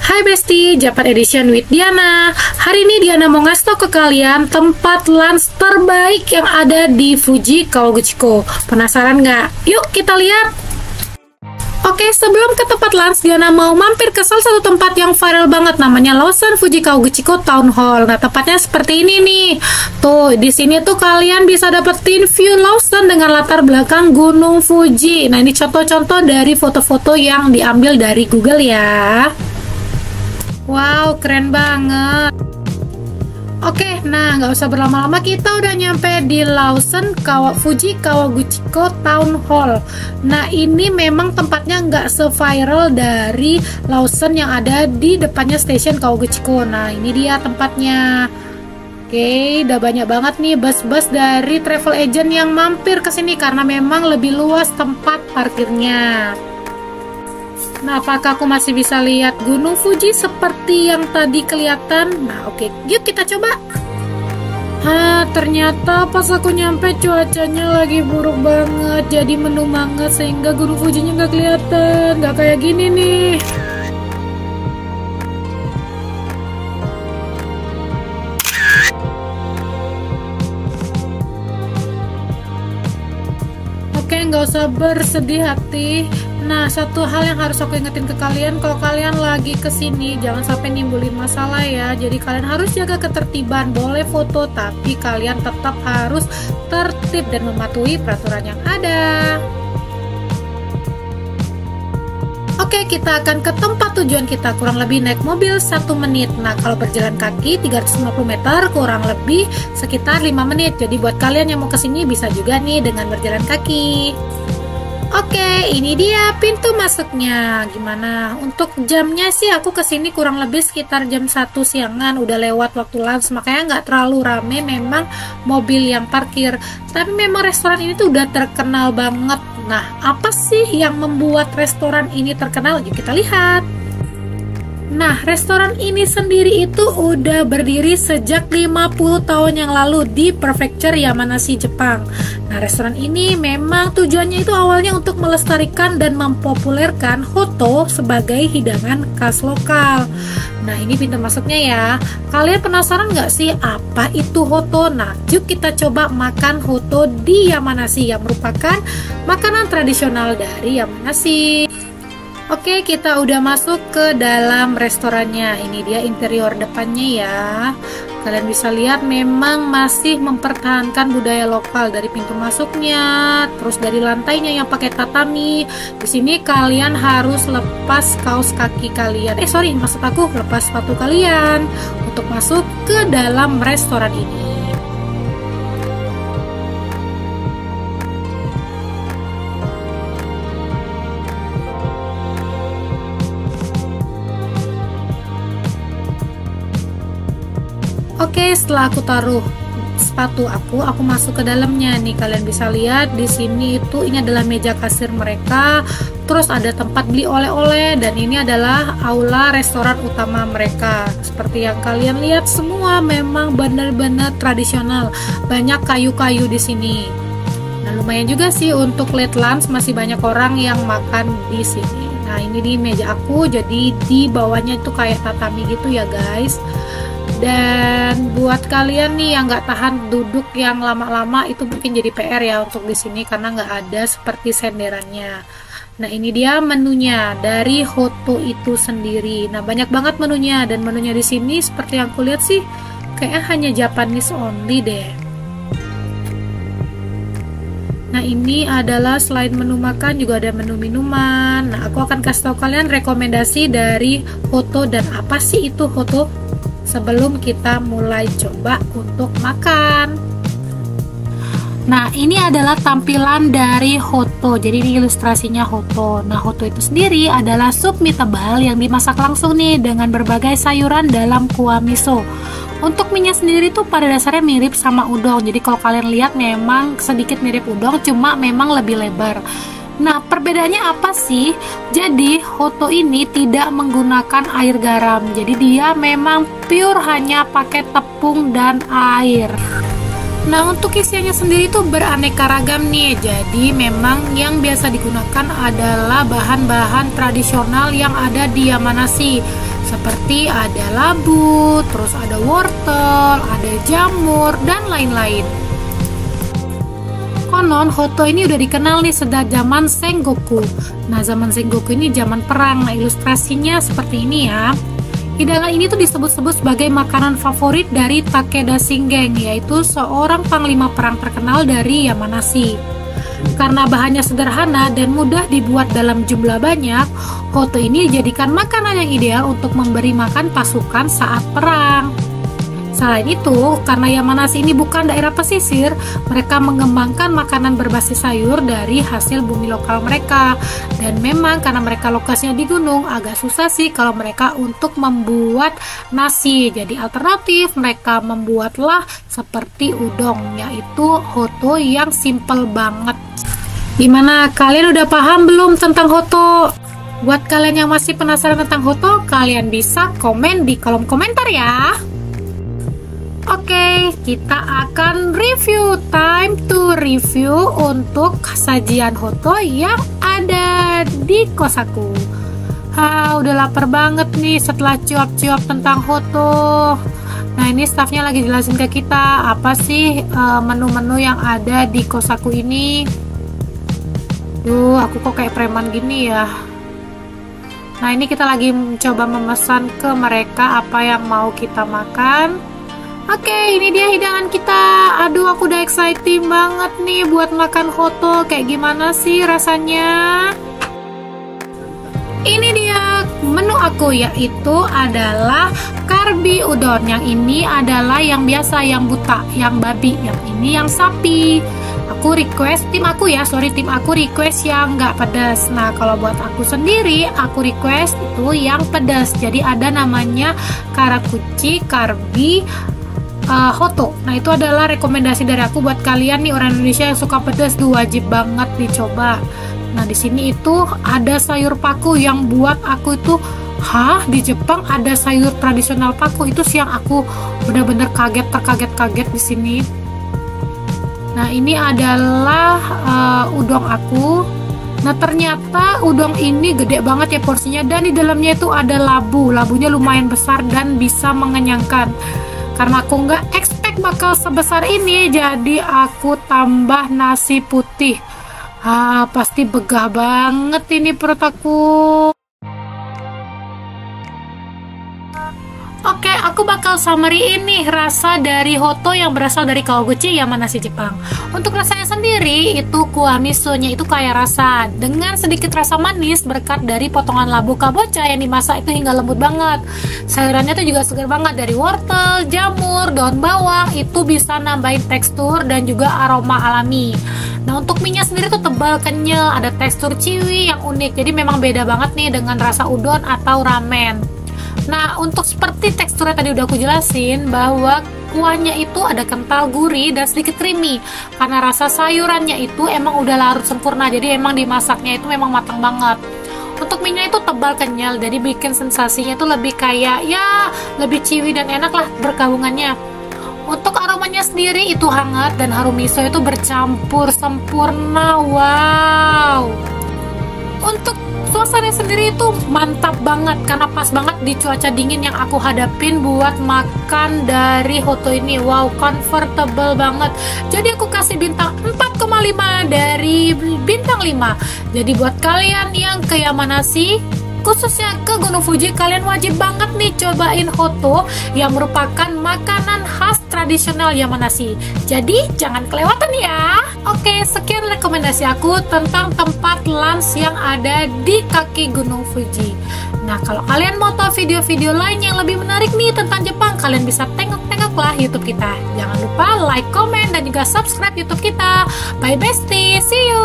Hai Besti, Japan Edition with Diana. Hari ini Diana mau ngasih tau ke kalian tempat lunch terbaik yang ada di Fuji Kawaguchiko. Penasaran nggak? Yuk kita lihat. Oke, sebelum ke tempat lunch, Diana mau mampir ke salah satu tempat yang viral banget, namanya Lawson Fuji Kawaguchiko Town Hall. Nah, tempatnya seperti ini nih. Tuh, di sini tuh kalian bisa dapetin view Lawson dengan latar belakang Gunung Fuji. Nah, ini contoh-contoh dari foto-foto yang diambil dari Google ya. Wow, keren banget. Oke, nah nggak usah berlama-lama, kita udah nyampe di Lawson Fuji Kawaguchiko Town Hall. Nah, ini memang tempatnya nggak se-viral dari Lawson yang ada di depannya stasiun Kawaguchiko. Nah, ini dia tempatnya. Oke, udah banyak banget nih bus-bus dari travel agent yang mampir ke sini karena memang lebih luas tempat parkirnya. Nah, apakah aku masih bisa lihat Gunung Fuji seperti yang tadi kelihatan? Nah, oke, yuk kita coba. Ternyata pas aku nyampe cuacanya lagi buruk banget, jadi mendung banget sehingga Gunung Fujinya nggak kelihatan, nggak kayak gini nih. Oke, nggak usah bersedih hati. Nah, satu hal yang harus aku ingetin ke kalian, kalau kalian lagi kesini jangan sampai nimbulin masalah ya. Jadi kalian harus jaga ketertiban. Boleh foto, tapi kalian tetap harus tertib dan mematuhi peraturan yang ada. Oke, kita akan ke tempat tujuan kita, kurang lebih naik mobil 1 menit. Nah, kalau berjalan kaki 350 meter kurang lebih sekitar 5 menit. Jadi buat kalian yang mau kesini bisa juga nih dengan berjalan kaki. Oke, ini dia pintu masuknya. Gimana? Untuk jamnya sih aku kesini kurang lebih sekitar jam 1 siangan. Udah lewat waktu lunch, makanya nggak terlalu rame memang mobil yang parkir. Tapi memang restoran ini tuh udah terkenal banget. Nah, apa sih yang membuat restoran ini terkenal? Yuk kita lihat. Nah, restoran ini sendiri itu udah berdiri sejak 50 tahun yang lalu di Prefecture Yamanashi, Jepang. Nah, restoran ini memang tujuannya itu awalnya untuk melestarikan dan mempopulerkan Hoto sebagai hidangan khas lokal. Nah, ini pintu masuknya ya. Kalian penasaran nggak sih apa itu Hoto? Nah, yuk kita coba makan Hoto di Yamanashi yang merupakan makanan tradisional dari Yamanashi. Oke, kita udah masuk ke dalam restorannya. Ini dia interior depannya ya. Kalian bisa lihat memang masih mempertahankan budaya lokal dari pintu masuknya, terus dari lantainya yang pakai tatami. Di sini kalian harus lepas kaos kaki kalian. Maksud aku lepas sepatu kalian untuk masuk ke dalam restoran ini. Oke, setelah aku taruh sepatu aku masuk ke dalamnya nih. Kalian bisa lihat di sini itu ini adalah meja kasir mereka. Terus ada tempat beli oleh-oleh dan ini adalah aula restoran utama mereka. Seperti yang kalian lihat semua memang benar-benar tradisional. Banyak kayu-kayu di sini. Nah, lumayan juga sih untuk late lunch, masih banyak orang yang makan di sini. Nah, ini di meja aku, jadi di bawahnya itu kayak tatami gitu ya guys. Dan buat kalian nih yang nggak tahan duduk yang lama-lama itu mungkin jadi PR ya untuk di sini karena nggak ada seperti senderannya. Nah, ini dia menunya dari Hoto itu sendiri. Nah, banyak banget menunya dan menunya di sini seperti yang aku lihat sih kayaknya hanya Japanese only deh. Nah, ini adalah selain menu makan juga ada menu minuman. Nah, aku akan kasih tahu kalian rekomendasi dari Hoto dan apa sih itu Hoto sebelum kita mulai coba untuk makan. Nah, ini adalah tampilan dari Hoto. Jadi ini ilustrasinya Hoto. Nah, Hoto itu sendiri adalah sup mie tebal yang dimasak langsung nih dengan berbagai sayuran dalam kuah miso. Untuk mie-nya sendiri tuh pada dasarnya mirip sama udon. Jadi kalau kalian lihat memang sedikit mirip udon, cuma memang lebih lebar. Nah, perbedaannya apa sih? Jadi, Hoto ini tidak menggunakan air garam. Jadi dia memang pure hanya pakai tepung dan air. Nah, untuk isiannya sendiri itu beraneka ragam nih. Jadi memang yang biasa digunakan adalah bahan-bahan tradisional yang ada di Yamanashi, seperti ada labu, terus ada wortel, ada jamur, dan lain-lain. Konon Hoto ini udah dikenal nih sejak zaman Sengoku. Nah, zaman Sengoku ini zaman perang. Nah, ilustrasinya seperti ini ya. Hidangan ini tuh disebut-sebut sebagai makanan favorit dari Takeda Shingen, yaitu seorang panglima perang terkenal dari Yamanashi. Karena bahannya sederhana dan mudah dibuat dalam jumlah banyak, Hoto ini dijadikan makanan yang ideal untuk memberi makan pasukan saat perang. Selain itu, karena Yamanashi ini bukan daerah pesisir, mereka mengembangkan makanan berbasis sayur dari hasil bumi lokal mereka. Dan memang karena mereka lokasinya di gunung, agak susah sih kalau mereka untuk membuat nasi. Jadi alternatif mereka membuatlah seperti udong, yaitu Hoto yang simple banget. Gimana, kalian udah paham belum tentang Hoto? Buat kalian yang masih penasaran tentang Hoto, kalian bisa komen di kolom komentar ya. Oke, kita akan review. Time to review untuk sajian Hoto yang ada di kosaku. Udah lapar banget nih setelah cuap-cuap tentang Hoto. Nah, ini staffnya lagi jelasin ke kita apa sih menu-menu yang ada di kosaku ini. Duh, aku kok kayak preman gini ya. Nah, ini kita lagi mencoba memesan ke mereka apa yang mau kita makan. Oke, ini dia hidangan kita. Aduh, aku udah excited banget nih buat makan Hoto. Kayak gimana sih rasanya? Ini dia menu aku, yaitu adalah karbi udon. Yang ini adalah yang biasa, yang buta, yang babi. Yang ini yang sapi. Aku request, tim aku request yang nggak pedas. Nah, kalau buat aku sendiri, aku request itu yang pedas. Jadi ada namanya karakuchi, karbi, Hoto. Nah, itu adalah rekomendasi dari aku buat kalian nih orang Indonesia yang suka pedas, tuh wajib banget dicoba. Nah, di sini itu ada sayur paku yang buat aku itu, di Jepang ada sayur tradisional paku. Itu sih yang aku bener-bener terkaget di sini. Nah, ini adalah udong aku. Nah, ternyata udong ini gede banget ya porsinya, dan di dalamnya itu ada labu. Labunya lumayan besar dan bisa mengenyangkan. Karena aku nggak expect bakal sebesar ini, jadi aku tambah nasi putih. Pasti begah banget ini perut aku. Oke, aku bakal summary ini rasa dari Hoto yang berasal dari Kawaguchi Yamanashi, Jepang. Untuk rasanya sendiri, itu kuah misonya itu kaya rasa dengan sedikit rasa manis berkat dari potongan labu kabocha yang dimasak itu hingga lembut banget. Sayurannya tuh juga segar banget, dari wortel, jamur, daun bawang, itu bisa nambahin tekstur dan juga aroma alami. Nah, untuk mie-nya sendiri tuh tebal, kenyal, ada tekstur chewy yang unik. Jadi memang beda banget nih dengan rasa udon atau ramen. Nah, untuk seperti teksturnya tadi udah aku jelasin bahwa kuahnya itu ada kental, gurih, dan sedikit creamy. Karena rasa sayurannya itu emang udah larut sempurna, jadi emang dimasaknya itu memang matang banget. Untuk mie-nya itu tebal, kenyal, jadi bikin sensasinya itu lebih kayak ya lebih chewy dan enak lah bergabungannya. Untuk aromanya sendiri itu hangat dan harum miso itu bercampur sempurna. Wow. Untuk suasana sendiri itu mantap banget karena pas banget di cuaca dingin yang aku hadapin buat makan dari Hoto ini. Wow, comfortable banget. Jadi aku kasih bintang 4,5 dari bintang 5. Jadi buat kalian yang ke Yamanashi, khususnya ke Gunung Fuji, kalian wajib banget nih cobain Hoto yang merupakan makanan khas tradisional Yamanashi. Jadi jangan kelewatan ya. Oke, sekian rekomendasi aku tentang tempat lunch yang ada di kaki Gunung Fuji. Nah, kalau kalian mau tahu video-video lain yang lebih menarik nih tentang Jepang, kalian bisa tengok-tengoklah YouTube kita. Jangan lupa like, comment, dan juga subscribe YouTube kita. Bye bestie, see you.